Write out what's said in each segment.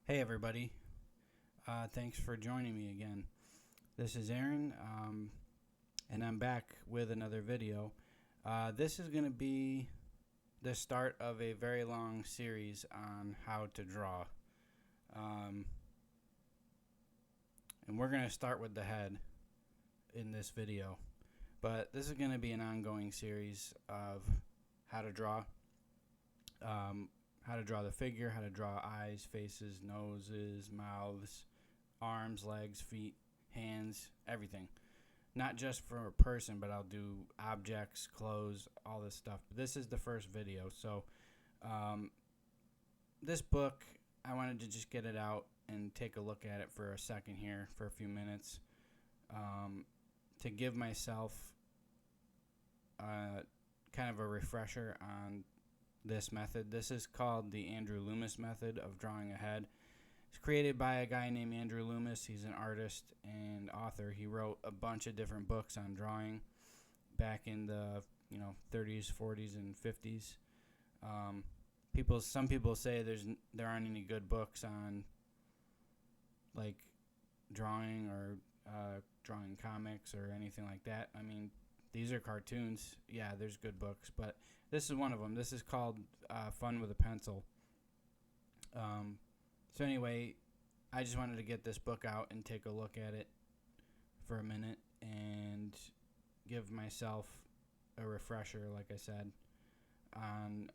Hey everybody, thanks for joining me again. This is Aaron, and I'm back with another video. This is going to be the start of a very long series on how to draw. Um, and we're going to start with the head in this video. But this is going to be an ongoing series of how to draw. How to draw the figure, how to draw eyes, faces, noses, mouths, arms, legs, feet, hands, everything. Not just for a person, but I'll do objects, clothes, all this stuff. But this is the first video, so this book, I wanted to just get it out and take a look at it for a second here, for a few minutes, to give myself kind of a refresher on this method. This is called the Andrew Loomis method of drawing a head. It's created by a guy named Andrew Loomis. He's an artist and author. He wrote a bunch of different books on drawing back in the 30s, 40s, and 50s. Some people say there aren't any good books on like drawing or drawing comics or anything like that. I mean, these are cartoons. Yeah, there's good books, but this is one of them. This is called Fun with a Pencil. So anyway, I just wanted to get this book out and take a look at it for a minute and give myself a refresher, like I said, on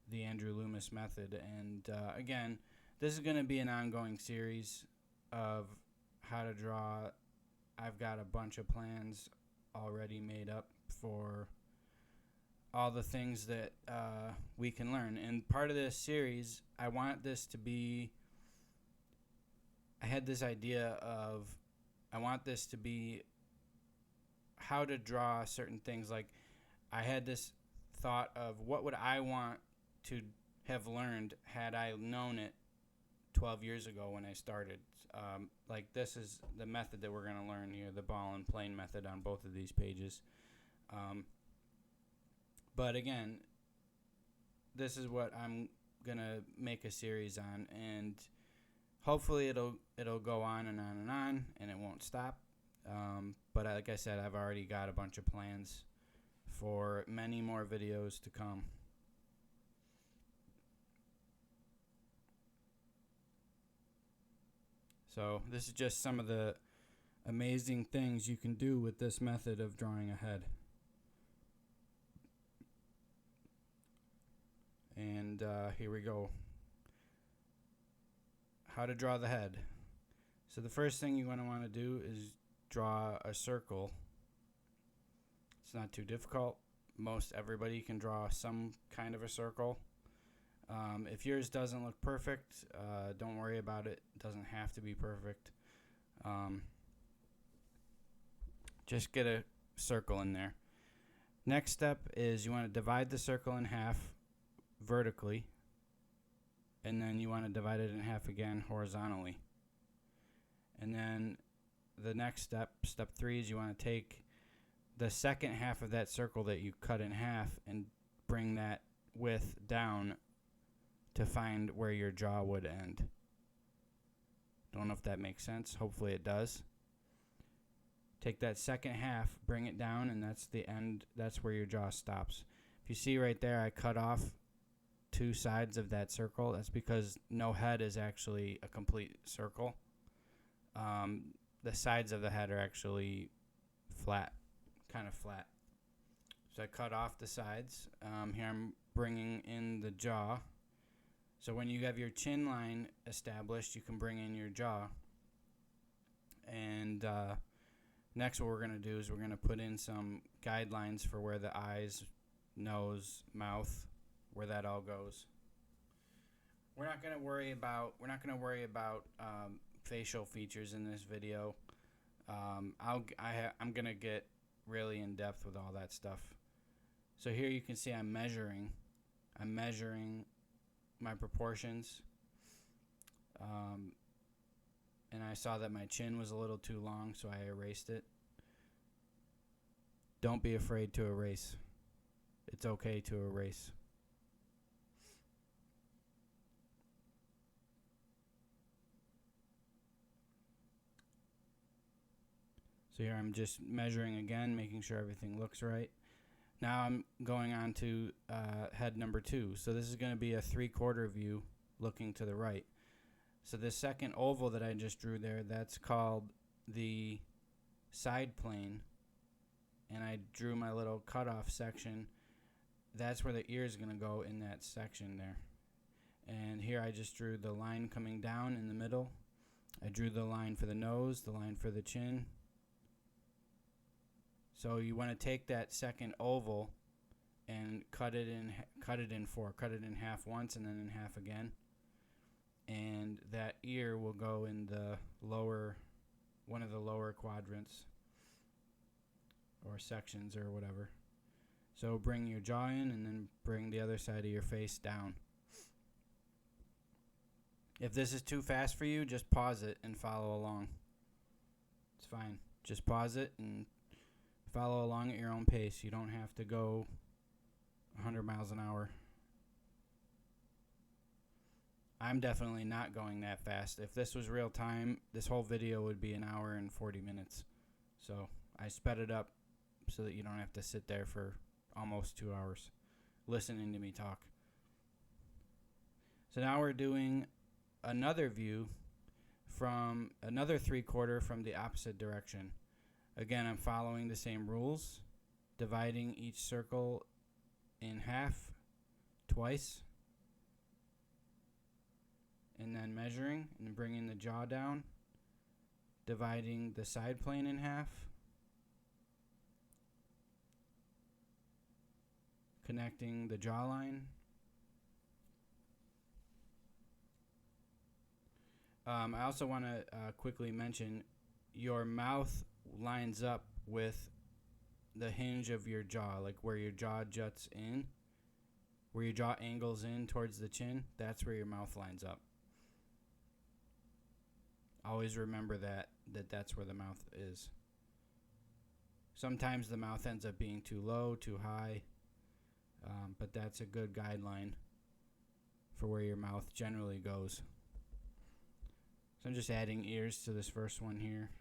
the Andrew Loomis method. And again, this is going to be an ongoing series of how to draw. I've got a bunch of plans already made up for all the things that we can learn. And part of this series, I want this to be, I had this idea of, I want this to be how to draw certain things. Like, I had this thought of what would I want to have learned had I known it 12 years ago when I started. Like, this is the method that we're going to learn here, the ball and plane method on both of these pages. But again, this is what I'm going to make a series on, and hopefully it'll go on and on and on, and it won't stop. But like I said, I've already got a bunch of plans for many more videos to come. So this is just some of the amazing things you can do with this method of drawing a head. And here we go. How to draw the head. So the first thing you're going to want to do is draw a circle. It's not too difficult. Most everybody can draw some kind of a circle. If yours doesn't look perfect, don't worry about it. It doesn't have to be perfect. Just get a circle in there. Next step is you want to divide the circle in half vertically, and then you want to divide it in half again horizontally. And then the next step, step 3, is you want to take the second half of that circle that you cut in half and bring that width down to find where your jaw would end. Don't know if that makes sense. Hopefully it does. Take that second half, bring it down, and that's the end. That's where your jaw stops. If you see right there, I cut off 2 sides of that circle. That's because no head is actually a complete circle. The sides of the head are actually flat, kind of flat. So I cut off the sides. Here I'm bringing in the jaw. So when you have your chin line established, you can bring in your jaw. And next what we're going to do is we're going to put in some guidelines for where the eyes, nose, mouth, where that all goes. We're not going to worry about facial features in this video. I'm going to get really in depth with all that stuff. So here you can see I'm measuring my proportions, and I saw that my chin was a little too long, so I erased it. Don't be afraid to erase. It's okay to erase. So here I'm just measuring again, making sure everything looks right. Now I'm going on to head number 2. So this is going to be a 3/4 view looking to the right. So the second oval that I just drew there, that's called the side plane. And I drew my little cutoff section. That's where the ear is going to go in that section there. And here I just drew the line coming down in the middle. I drew the line for the nose, the line for the chin. So you want to take that second oval and cut it in half once and then in half again. And that ear will go in the one of the lower quadrants or sections or whatever. So bring your jaw in and then bring the other side of your face down. If this is too fast for you, just pause it and follow along. It's fine. Just pause it and follow along at your own pace. You don't have to go 100 miles an hour. I'm definitely not going that fast. If this was real time, this whole video would be 1 hour and 40 minutes. So I sped it up so that you don't have to sit there for almost 2 hours listening to me talk. So now we're doing another view from another 3/4 from the opposite direction. Again, I'm following the same rules, dividing each circle in half twice, and then measuring and bringing the jaw down, dividing the side plane in half, connecting the jawline. I also want to quickly mention your mouth lines up with the hinge of your jaw, like where your jaw juts in, where your jaw angles in towards the chin. That's where your mouth lines up. Always remember that's where the mouth is. Sometimes the mouth ends up being too low, too high, but that's a good guideline for where your mouth generally goes. So I'm just adding ears to this first one here.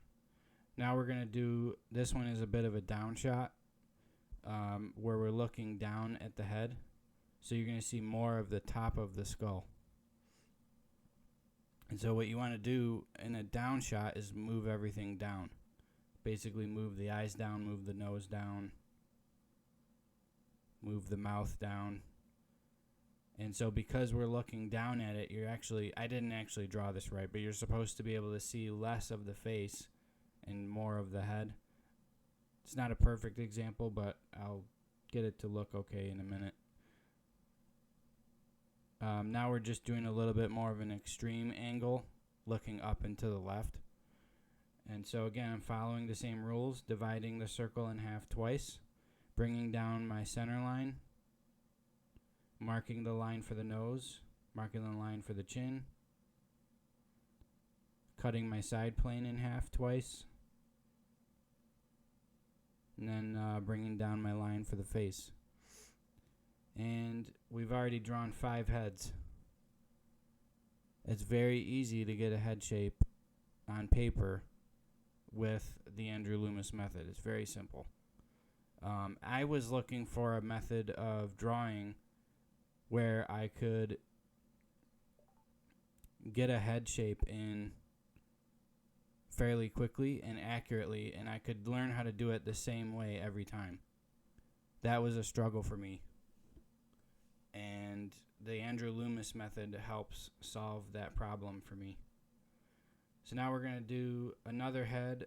Now we're going to do, this one is a bit of a down shot, where we're looking down at the head. So you're going to see more of the top of the skull. And so what you want to do in a down shot is move everything down. Basically move the eyes down, move the nose down, move the mouth down. And so because we're looking down at it, I didn't actually draw this right, but you're supposed to be able to see less of the face and more of the head. It's not a perfect example, but I'll get it to look okay in a minute. Now we're just doing a little bit more of an extreme angle, looking up and to the left. And so again, I'm following the same rules, dividing the circle in half twice, bringing down my center line, marking the line for the nose, marking the line for the chin, cutting my side plane in half twice, and then bringing down my line for the face. And we've already drawn 5 heads. It's very easy to get a head shape on paper with the Andrew Loomis method. It's very simple. I was looking for a method of drawing where I could get a head shape in fairly quickly and accurately, and I could learn how to do it the same way every time. That was a struggle for me. And the Andrew Loomis method helps solve that problem for me. So now we're going to do another head.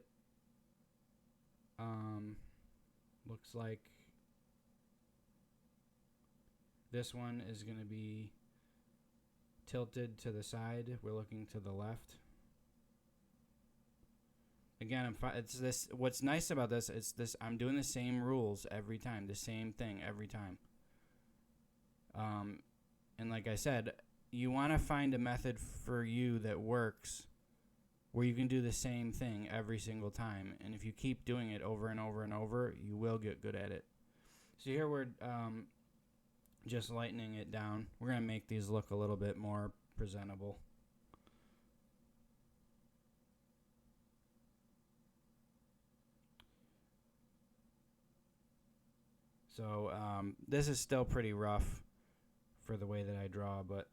Looks like this one is going to be tilted to the side. We're looking to the left. Again, it's this. What's nice about this is this. I'm doing the same rules every time, the same thing every time. And like I said, you want to find a method for you that works, where you can do the same thing every single time. And if you keep doing it over and over and over, you will get good at it. So here we're just lightening it down. We're going to make these look a little bit more presentable. So this is still pretty rough for the way that I draw, but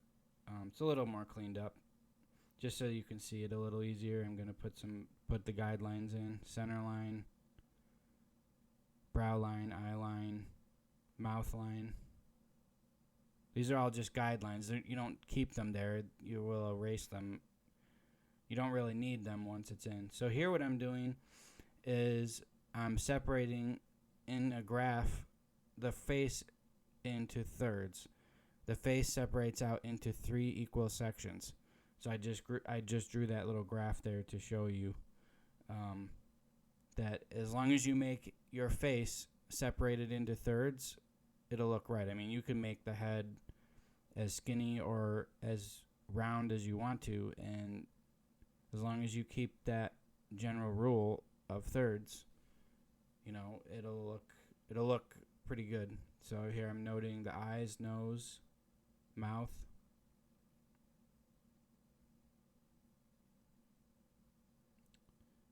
it's a little more cleaned up. Just so you can see it a little easier, I'm going to put the guidelines in. Center line, brow line, eye line, mouth line. These are all just guidelines. You don't keep them there. You will erase them. You don't really need them once it's in. So here what I'm doing is I'm separating in a graph the face into thirds. The face separates out into 3 equal sections. So I just drew that little graph there to show you that as long as you make your face separated into thirds, it'll look right. I mean, you can make the head as skinny or as round as you want to, and as long as you keep that general rule of thirds, you know, it'll look pretty good. So here I'm noting the eyes, nose, mouth.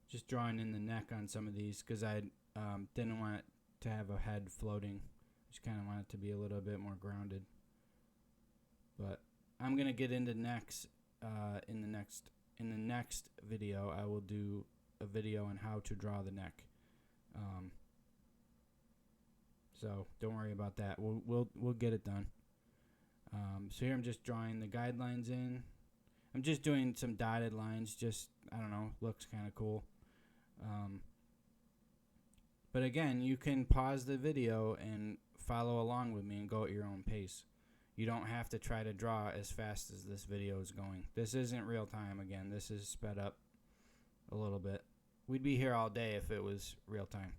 Just drawing in the neck on some of these because I didn't want it to have a head floating. Just kind of want it to be a little bit more grounded. But I'm gonna get into necks in the next video. I will do a video on how to draw the neck. So don't worry about that. We'll get it done. So here I'm just drawing the guidelines in. I'm just doing some dotted lines. Just, I don't know, looks kind of cool. But again, you can pause the video and follow along with me and go at your own pace. You don't have to try to draw as fast as this video is going. This isn't real time. Again, this is sped up a little bit. We'd be here all day if it was real time.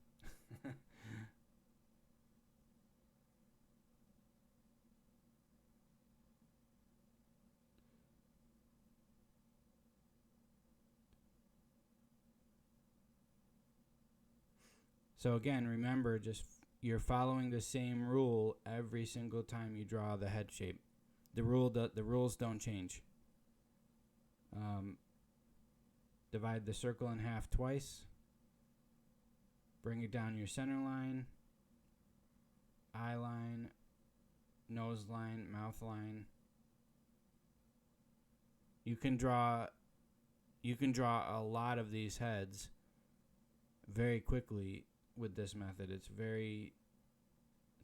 So again, remember, you're following the same rule every single time you draw the head shape. The rules don't change. Divide the circle in half twice. Bring it down your center line, eye line, nose line, mouth line. You can draw a lot of these heads very quickly with this method. It's a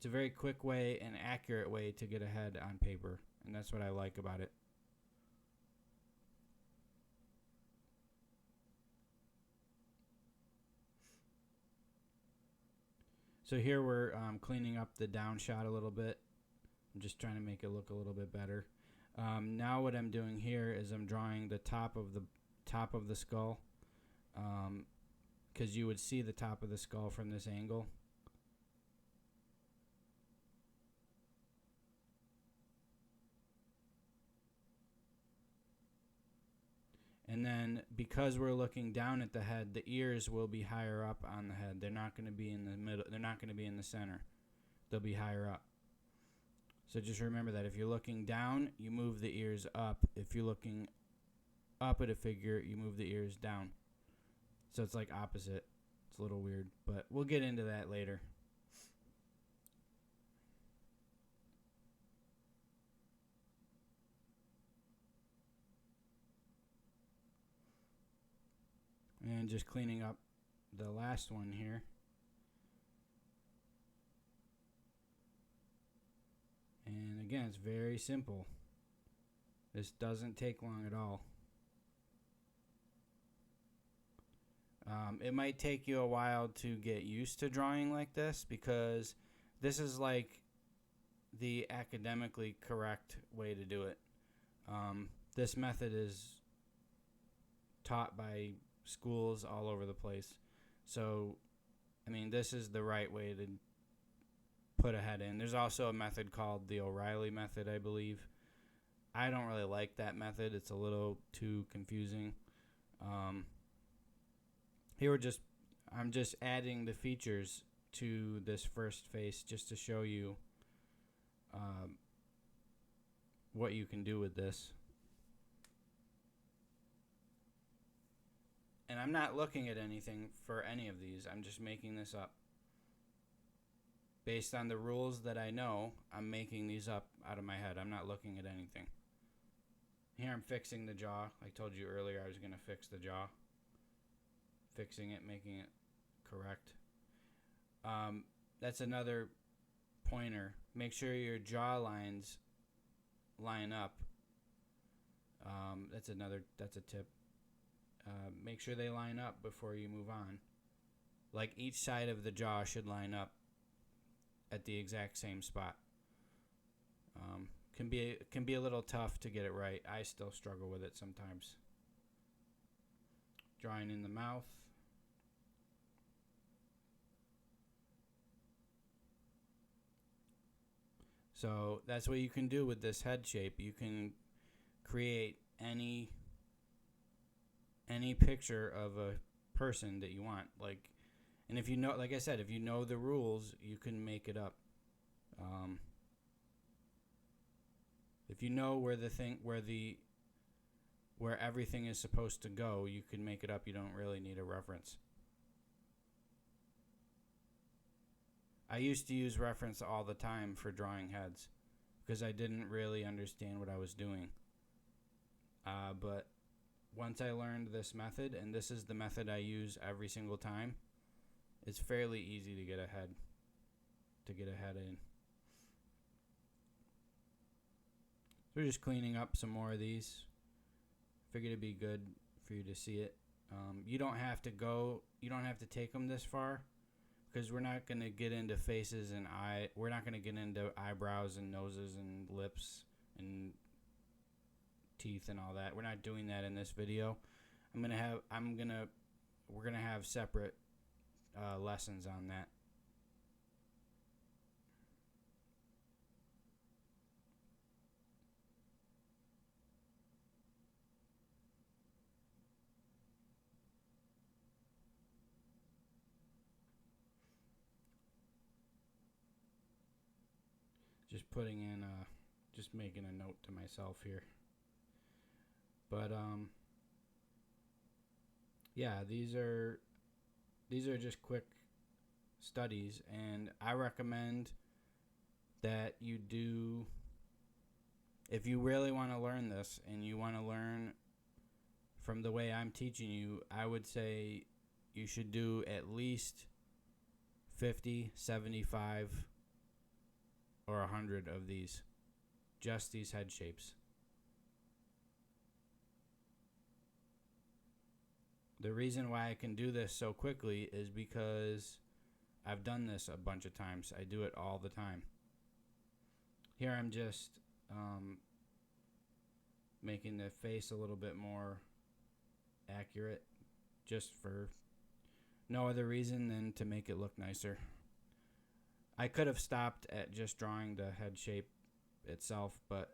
very quick way and accurate way to get a head on paper, and that's what I like about it. So here we're cleaning up the down shot a little bit. I'm just trying to make it look a little bit better. Now what I'm doing here is I'm drawing the top of the skull, because you would see the top of the skull from this angle. And then because we're looking down at the head, the ears will be higher up on the head. They're not going to be in the middle. They're not going to be in the center. They'll be higher up. So just remember that if you're looking down, you move the ears up. If you're looking up at a figure, you move the ears down. So it's like opposite. It's a little weird, but we'll get into that later. And just cleaning up the last one here. And again, it's very simple. This doesn't take long at all. It might take you a while to get used to drawing like this, because this is like the academically correct way to do it. This method is taught by schools all over the place. So, I mean, this is the right way to put a head in. There's also a method called the O'Reilly method, I believe. I don't really like that method. It's a little too confusing. Here I'm just adding the features to this first face just to show you what you can do with this. And I'm not looking at anything for any of these. I'm just making this up. Based on the rules that I know, I'm making these up out of my head. I'm not looking at anything. Here I'm fixing the jaw. I told you earlier I was going to fix the jaw. Fixing it, making it correct. That's another pointer. Make sure your jaw lines line up. That's a tip. Make sure they line up before you move on. Like each side of the jaw should line up at the exact same spot. Can be a little tough to get it right. I still struggle with it sometimes. Drawing in the mouth. So that's what you can do with this head shape. You can create any picture of a person that you want. And if you know, like I said, if you know the rules, you can make it up. If you know where everything is supposed to go, you can make it up. You don't really need a reference. I used to use reference all the time for drawing heads because I didn't really understand what I was doing. But once I learned this method, and this is the method I use every single time, it's fairly easy to get ahead in. So we're just cleaning up some more of these. Figured it'd be good for you to see it. You don't have to take them this far, because we're not going to get into faces and we're not going to get into eyebrows and noses and lips and teeth and all that. We're not doing that in this video. We're going to have separate lessons on that. Just putting in, just making a note to myself here. But yeah, these are just quick studies, and I recommend that you do, if you really want to learn this and you want to learn from the way I'm teaching you, I would say you should do at least 50, 75, or 100 of these, just these head shapes. The reason why I can do this so quickly is because I've done this a bunch of times. I do it all the time. Here I'm just making the face a little bit more accurate, just for no other reason than to make it look nicer. I could have stopped at just drawing the head shape itself, but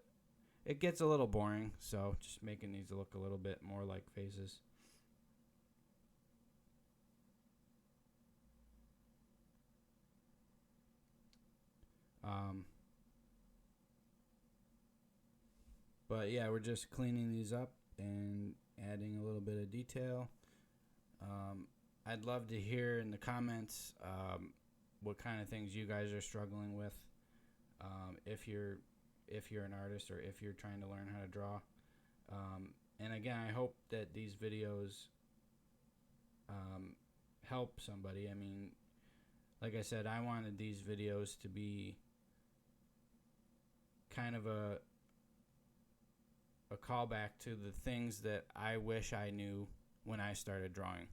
it gets a little boring, so just making these look a little bit more like faces. But yeah, we're just cleaning these up and adding a little bit of detail. I'd love to hear in the comments what kind of things you guys are struggling with, if you're an artist or if you're trying to learn how to draw. And again, I hope that these videos help somebody. I mean, like I said, I wanted these videos to be kind of a callback to the things that I wish I knew when I started drawing.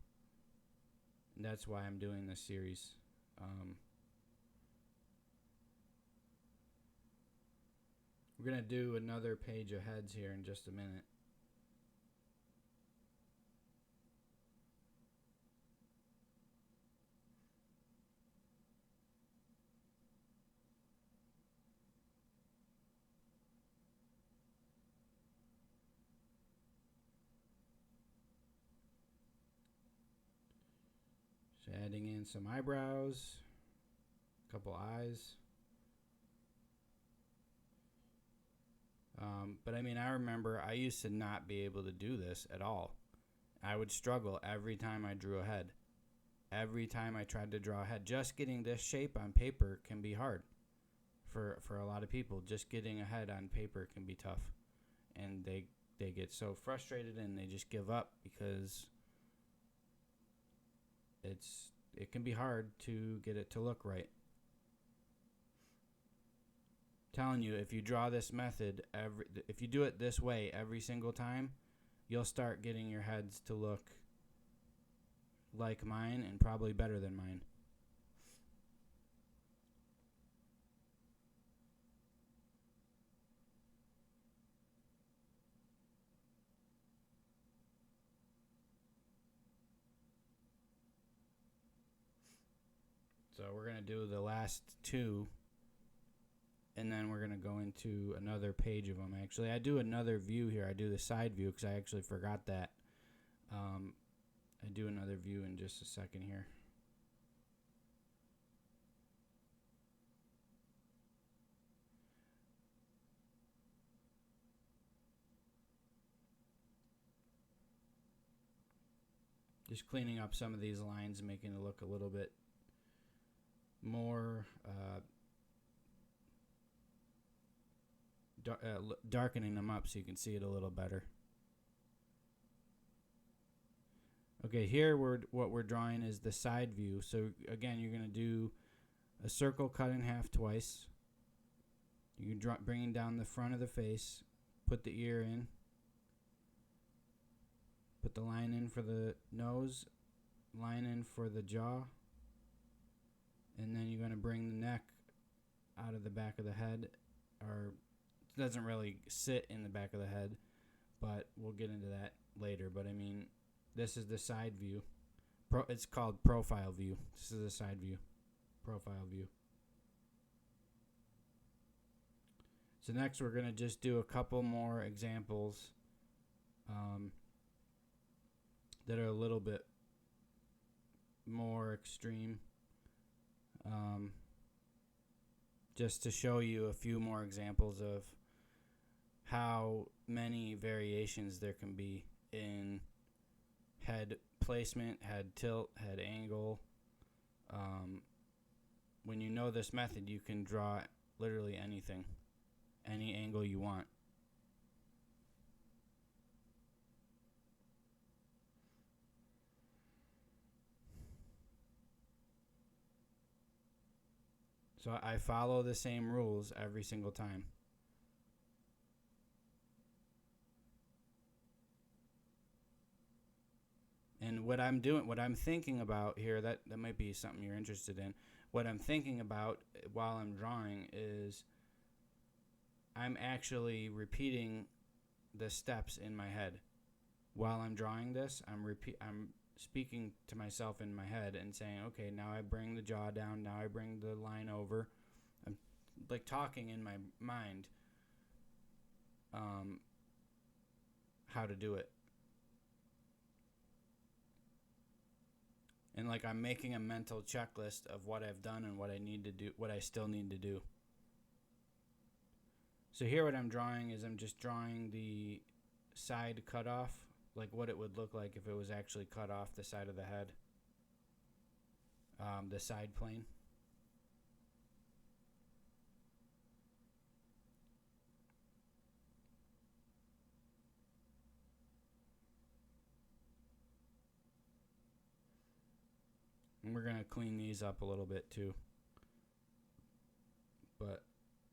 And that's why I'm doing this series. We're going to do another page of heads here in just a minute. So adding in some eyebrows, a couple eyes. But I mean, I remember I used to not be able to do this at all. I would struggle every time I drew a head. every time I tried to draw a head. Just getting this shape on paper can be hard for a lot of people. Just getting a head on paper can be tough, and they get so frustrated and they just give up because it can be hard to get it to look right. Telling you, if you draw this method if you do it this way every single time, you'll start getting your heads to look like mine and probably better than mine. So we're going to do the last two, and then we're going to go into another page of them. Actually, I do another view here. I do the side view because I actually forgot that. I do another view in just a second here. Just cleaning up some of these lines, making it look a little bit more darkening them up so you can see it a little better. Okay, here what we're drawing is the side view. So again, you're going to do a circle cut in half twice. You're bringing down the front of the face, put the ear in, put the line in for the nose, line in for the jaw, and then you're going to bring the neck out of the back of the head, or it doesn't really sit in the back of the head, but we'll get into that later. But I mean, this is the side view. It's called profile view. This is the side view, profile view. So next we're going to just do a couple more examples that are a little bit more extreme. Just to show you a few more examples of how many variations there can be in head placement, head tilt, head angle. When you know this method, you can draw literally anything, any angle you want. So I follow the same rules every single time. And what I'm thinking about here, that might be something you're interested in. What I'm thinking about while I'm drawing is I'm actually repeating the steps in my head. While I'm drawing this, I'm speaking to myself in my head and saying, okay, now I bring the jaw down, now I bring the line over. I'm like talking in my mind how to do it. And like I'm making a mental checklist of what I've done and what I need to do, what I still need to do. So here what I'm drawing is I'm just drawing the side cutoff, like what it would look like if it was actually cut off the side of the head, the side plane. And we're going to clean these up a little bit too. But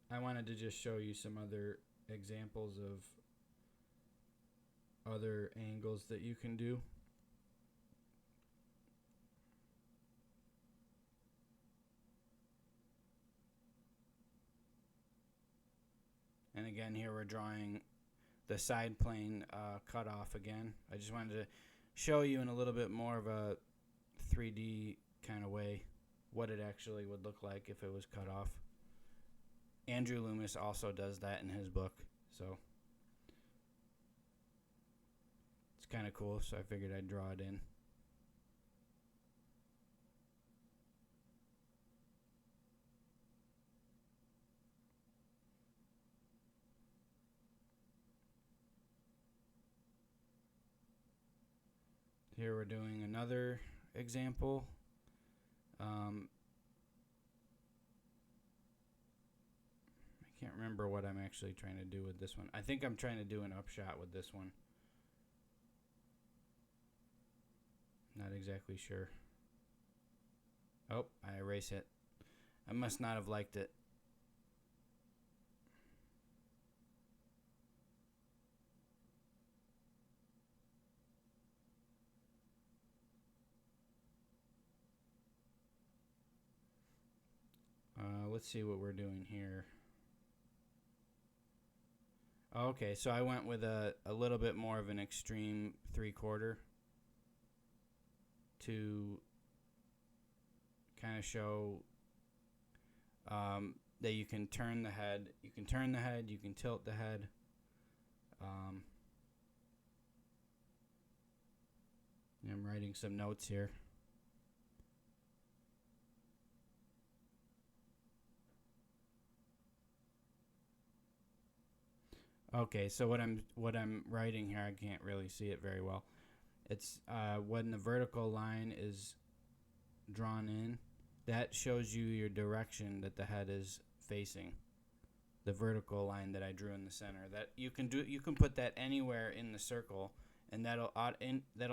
I wanted to just show you some other examples of other angles that you can do. And again, here we're drawing the side plane cut off again. I just wanted to show you in a little bit more of a 3D kind of way what it actually would look like if it was cut off. Andrew Loomis also does that in his book, so it's kind of cool, so I figured I'd draw it in. Here we're doing another example I can't remember what I'm actually trying to do with this one. I think I'm trying to do an upshot with this one. Not exactly sure. Oh, I erase it. I must not have liked it. Let's see what we're doing here. Okay, so I went with a little bit more of an extreme 3/4 to kind of show that you can turn the head. You can turn the head. You can tilt the head. I'm writing some notes here. Okay, so what I'm writing here, I can't really see it very well. It's when the vertical line is drawn in, that shows you your direction that the head is facing. The vertical line that I drew in the center. That you can put that anywhere in the circle, and that'll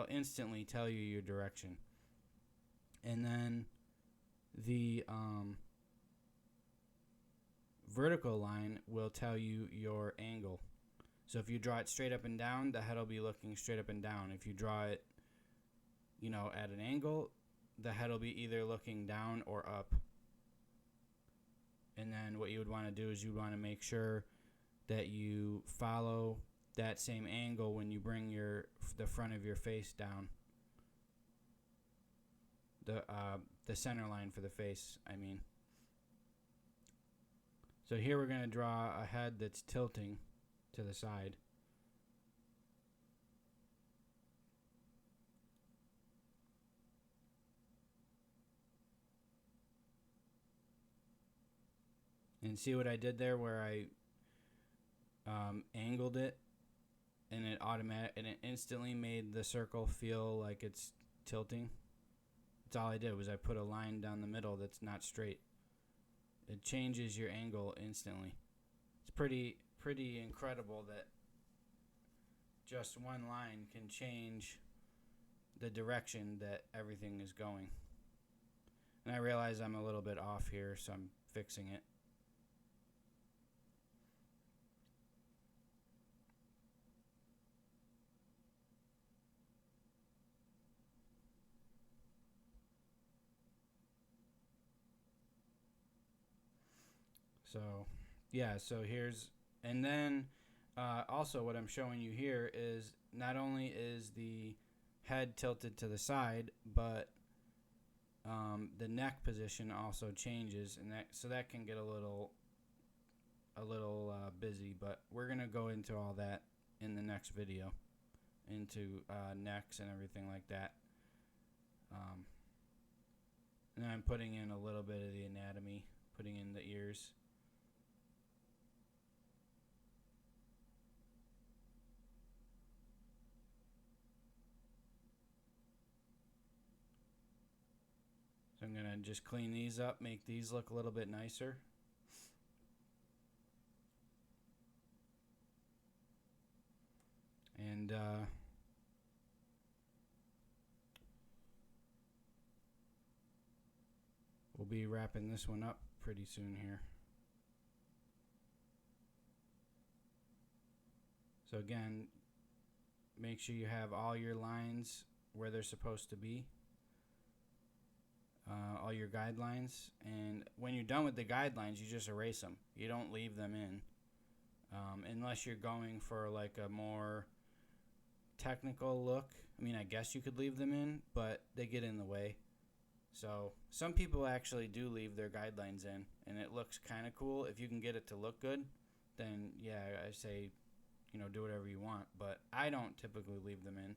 instantly tell you your direction. And then the vertical line will tell you your angle. So if you draw it straight up and down, the head will be looking straight up and down. If you draw it, at an angle, the head will be either looking down or up. And then what you would want to do is you want to make sure that you follow that same angle when you bring the front of your face down. The center line for the face, I mean. So here we're going to draw a head that's tilting to the side. And see what I did there where I angled it and it instantly made the circle feel like it's tilting. That's all I did was I put a line down the middle that's not straight. It changes your angle instantly. It's pretty incredible that just one line can change the direction that everything is going. And I realize I'm a little bit off here, so I'm fixing it. So, yeah, so here's, and then also what I'm showing you here is not only is the head tilted to the side, but the neck position also changes, and that can get a little busy, but we're gonna go into all that in the next video, into necks and everything like that. And then I'm putting in a little bit of the anatomy, putting in the ears. So I'm gonna just clean these up, make these look a little bit nicer. And we'll be wrapping this one up pretty soon here. So again, make sure you have all your lines where they're supposed to be. All your guidelines, and when you're done with the guidelines, you just erase them. You don't leave them in, unless you're going for like a more technical look. I mean, I guess you could leave them in, but they get in the way. So some people actually do leave their guidelines in, and it looks kind of cool. If you can get it to look good, then yeah, I say, do whatever you want. But I don't typically leave them in.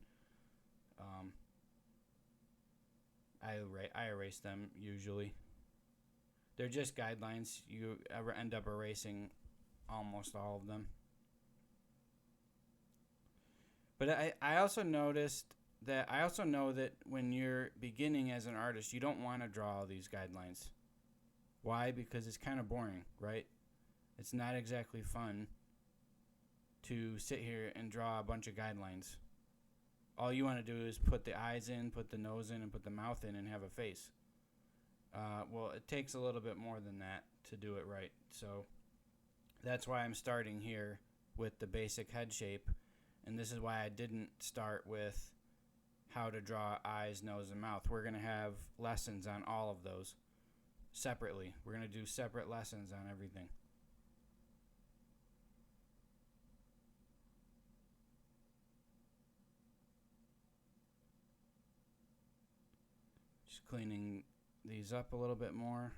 I erase them usually. They're just guidelines. You end up erasing almost all of them. But I also noticed that I also know that when you're beginning as an artist, you don't want to draw all these guidelines. Why? Because it's kind of boring, right? It's not exactly fun to sit here and draw a bunch of guidelines. All you want to do is put the eyes in, put the nose in, and put the mouth in and have a face. Well, it takes a little bit more than that to do it right. So that's why I'm starting here with the basic head shape. And this is why I didn't start with how to draw eyes, nose, and mouth. We're going to have lessons on all of those separately. We're going to do separate lessons on everything. Just cleaning these up a little bit more.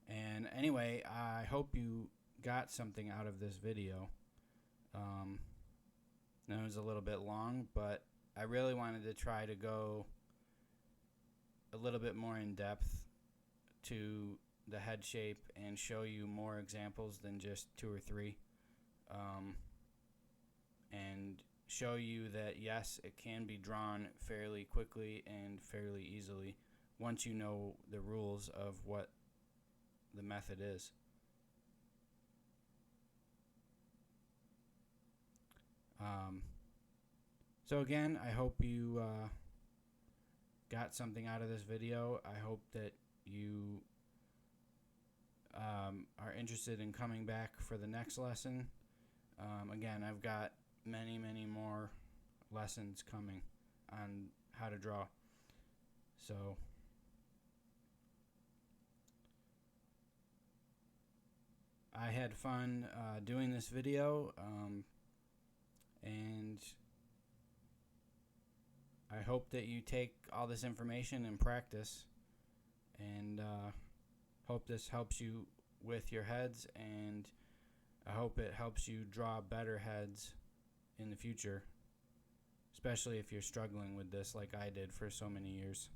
And anyway, I hope you got something out of this video. It was a little bit long, but I really wanted to try to go a little bit more in depth to the head shape and show you more examples than just 2 or 3. And show you that yes, it can be drawn fairly quickly and fairly easily once you know the rules of what the method is. So again, I hope you got something out of this video. I hope that you are interested in coming back for the next lesson. Again, I've got many more lessons coming on how to draw. So I had fun doing this video, and I hope that you take all this information and practice, and hope this helps you with your heads, and I hope it helps you draw better heads in the future, especially if you're struggling with this like I did for so many years.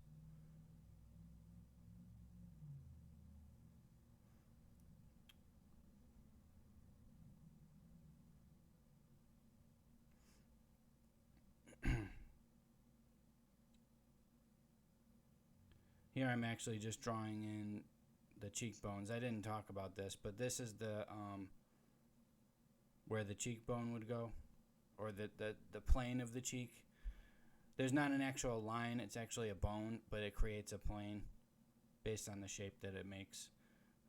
Here I'm actually just drawing in the cheekbones. I didn't talk about this, but this is the where the cheekbone would go, or the plane of the cheek. There's not an actual line, it's actually a bone, but it creates a plane based on the shape that it makes.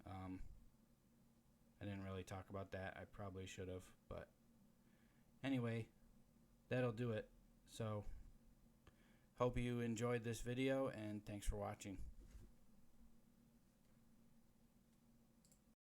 I didn't really talk about that. I probably should have, but anyway, that'll do it. So hope you enjoyed this video, and thanks for watching.